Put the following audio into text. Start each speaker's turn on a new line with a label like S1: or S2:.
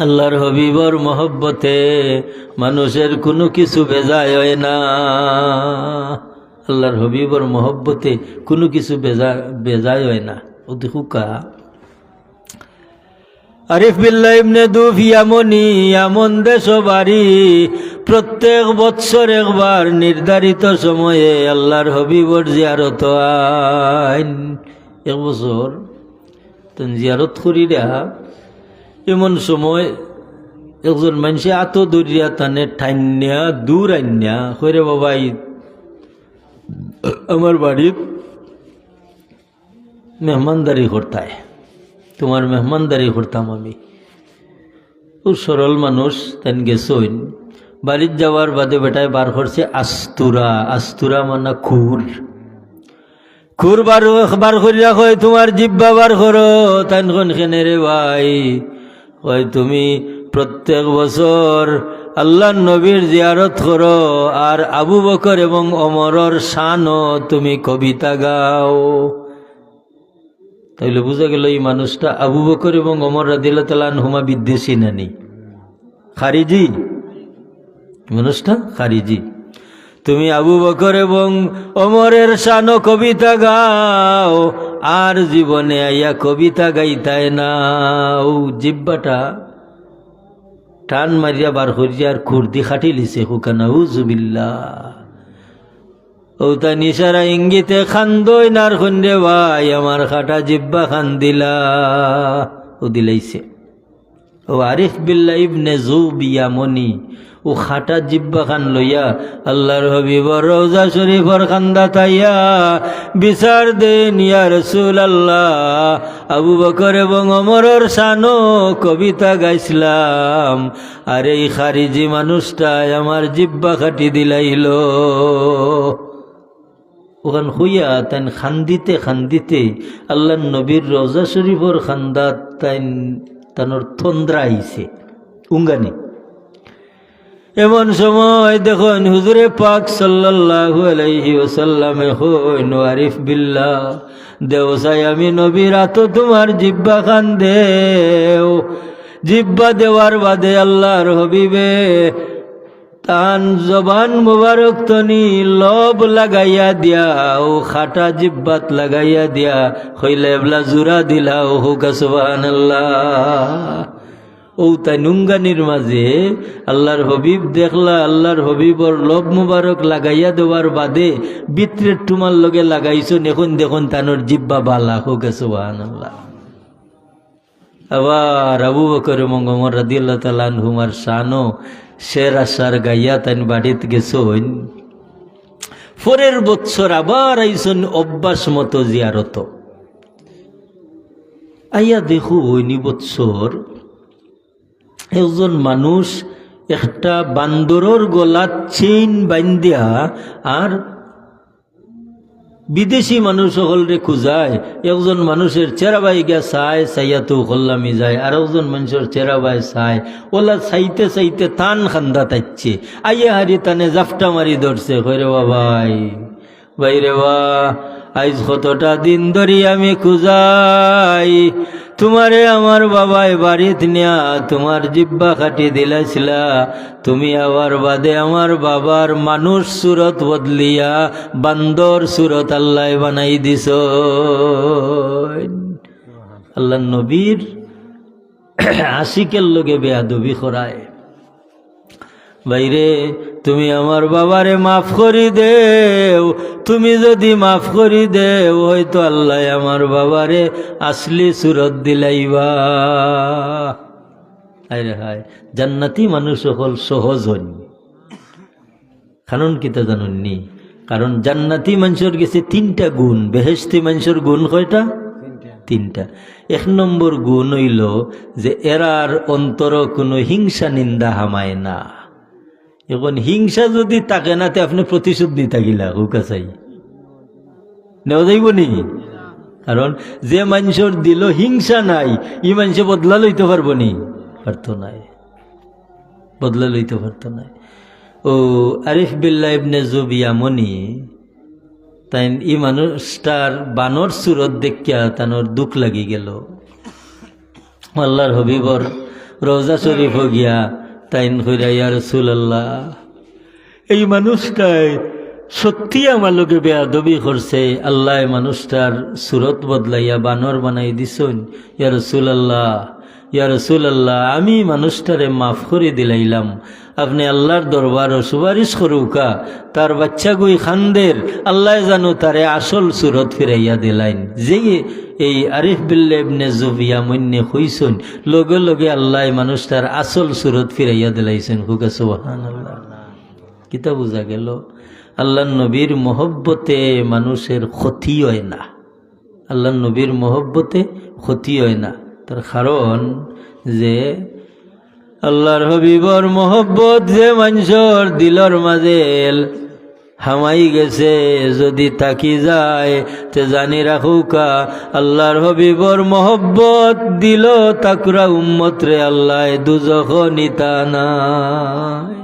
S1: আল্লাহর হবিবর মহব্বতে মানুষের কোনো কিছু বেজায় হয় না। আল্লাহর হবিবর মহব্বতে কোনো কিছু বেজায় হয় না। ও দেখুকা আরিফ বিল্লাহ ইবনে দুফ ইয়ামনি, এমন দেশ বাড়ি প্রত্যেক বৎসর একবার নির্ধারিত সময়ে আল্লাহর হবিবর জিয়ারত আইন। এক বছর তখন জিয়ারত করিরা এমন সময় একজন মানুষে আত দরিয়া টানে ঠাইনিয়া দূর আইনিয়া কইরে, বাবা আমার বাড়ির মেহমানদারি করতায়, তোমার মেহমানদারি করতাম আমি। ও সরল মানুষ তেন গেছইন। বাড়ির যাওয়ার বাদে বেটায় বার করছে আস্তুরা। আস্তুরা মানে খুর। খুর বার করিয়া কয়, তোমার জিব্বা বার করো। তাইন খেনে রে ভাই, কয় তুমি প্রত্যেক বছর আল্লাহ নবীর জিয়ারত করো আর আবু বকর এবং ওমরের শানও তুমি কবিতা গাও। তাইলে বোঝা গেল এই মানুষটা আবু বকর এবং ওমর রাদিয়াল্লাহু তাআলা আনহুমা বিদ্বেষী নানি, খারিজি। মানুষটা খারিজি। তুমি আবু বকর এবং ওমরের শানও কবিতা গাও আর জীবনে আইয়া কবিতা গাইতায় না। ও জিব্বাটা টান মারিয়া বার করিয়া আর খুরদি খাটি লিছে হুকানা উজুবিল্লাহ। ও তা নিশারা ইঙ্গিতে খান্দই নার খুন্দে, ভাই আমার খাটা জিব্বা খান দিলা। ও দিলাইছে। ও আরিফ বিল্লাহ ইবনে যুব ইয়ামনি ও খাটা জিব্বা খান লইয়া আল্লাহর হবিবর রওজা শরীফর খান্দা তাইয়া বিচার দেন, ইয়া রাসূলুল্লাহ, আবু বকর এবং ওমরের শানও কবিতা গাইছিলাম আর এই খারিজি মানুষটা আমার জিব্বা খাটি দিলাইল। ওখান হইয়া তাইন খান্দিতে খান্দিতে আল্লাহ নবীর রওজা শরীফর খান্দাত তানোর তন্দ্রা আইছে উঙ্গানি। এমন সময় দেখুন হুজুরে পাক সাল্লাল্লাহু আলাইহি ওয়াসাল্লামে হইন, আরিফ বিল্লাহ, দেও চাই আমি নবীর আতো তোমার জিব্বা খান দেও। জিব্বা দেওয়ার বাদে আল্লাহর হবিবে তান জবান মুবারক তনি লব লাগাইয়া দিয়া ও খাটা জিব্বাত লাগাইয়া দিয়া হইলে এবলা জুরা দিলা। ও হুকা সুবহানাল্লাহ। ও তাই নুঙ্গানির মাঝে আল্লাহর হবিব দেখলা, আল্লাহর হবিবর লব মুবারক লাগাইয়া দেওয়ার বাদে বিত্রের টুমার লগে লাগাইছো, এখন দেখুন তানোর জিব্বা বালা। হুকা সুবহানাল্লাহ। আবার আবু বকর এবং ওমর রাদিয়াল্লাহু তাআলা আনহুমার শানও শের আসার গাইয়া তাইন বাড়িত গেছইন। পরের বৎসর আবার আইসন অভ্যাস মতো জিয়ারত। আইয়া দেখো ওইনি বৎসর একজন মানুষ একটা বান্দরের গলাত চেইন বান্ধিয়া আর বিদেশি মানুষ সকলরে খুঁজায়। একজন মানুষের চেরাবাই গিয়া চায়, চাইয়া তো কল্লামি যায়। আর একজন মানুষের চেরাবাই চায়, ওলা চাইতে চাইতে টান খান্দা তাইছে। আইয়া হারি টানে জাফটা মারি ধরছে। কইরে বাবাই, বাইরে বা আইজ কতটা দিন ধরি আমি খুঁজাই তোমারে, আমার বাবাই বাড়িত নিয়া তোমার জিব্বা খাটি দিলাছিলা, তুমি আবার বাদে আমার বাবার মানুষ সুরত বদলিয়া বান্দর সুরত আল্লাহ বানাই দিছ। আল্লাহ নবীর আশিকের লগে বেয়াদবি করায়। বাইরে তুমি আমার বাবারে মাফ করি দেও, তুমি যদি মাফ করি দেও হয়তো আল্লাহ আমার বাবারে আসলি সুরত দিলাইবা। আরে হায়, জান্নাতি মানুষ সকল সহজ হন। কারণ কিতা জানুননি? কারণ জান্নাতি মানুষের গেছে তিনটা গুণ, বেহেশতি মানুষের গুণ কয়টা? তিনটা। এক নম্বর গুণ হইল যে এরার অন্তর কোনো হিংসা নিন্দা হামায় না। এখন হিংসা যদি থাকে না তে আপনি প্রতিশোধ নিতে গিলা হুকা চাই নেওয়া যাইব নি? কারণ যে মানুষের দিল হিংসা নাই, ই মানুষে বদলা লইতে পারবো নি? পারতো নাই, বদলা লইতে পারতো নাই। ও আরিফ বিল্লাহ ইবনে যুব ইয়ামনি তাই ই মানুষটার বানর সুরত দেখিয়া তানোর দুঃখ লাগি গেল। আল্লাহর হবিবর রওজা শরীফ গিয়া তাইন কইরা ইয়া রাসূলুল্লাহ এই মানুষটাই সত্যি আমার লোকে বেয়াদবি করছে, আল্লাহ মানুষটার সুরত বদলাইয়া বানর বানাই দিছেন। ইয়া রাসূলুল্লাহ, ইয়া রাসূলুল্লাহ, আমি মানুষটারে মাফ করে দিলাইলাম, আপনি আল্লাহর দরবার সুপারিশ করুকা, তার বাচ্চা গুই খানদের আল্লাহ জানো তারে আসল সুরত ফিরাইয়া দিলাইন। যে এই আরিফ বিল্লাহ ইবনে জুফিয়া মন্যে হইছেন, লগে লগে আল্লাহ মানুষটার আসল সুরত ফিরাইয়া দিলাইছেন। হুকা সুবহানাল্লাহ। কিতা বুঝা গেল? আল্লাহ নবীর মহব্বতে মানুষের ক্ষতি হয় না, আল্লাহ নবীর মহব্বতে ক্ষতি হয় না। তার কারণ যে আল্লাহর হবিবর মহব্বত যে মানুষের দিলর মাঝে হামাই গেছে, যদি তাকি যায় তে জানি রাখুকা আল্লাহর হবিবর মহব্বত দিল তাকরা উম্মত রে আল্লাহ দুজখ নিতা নাই।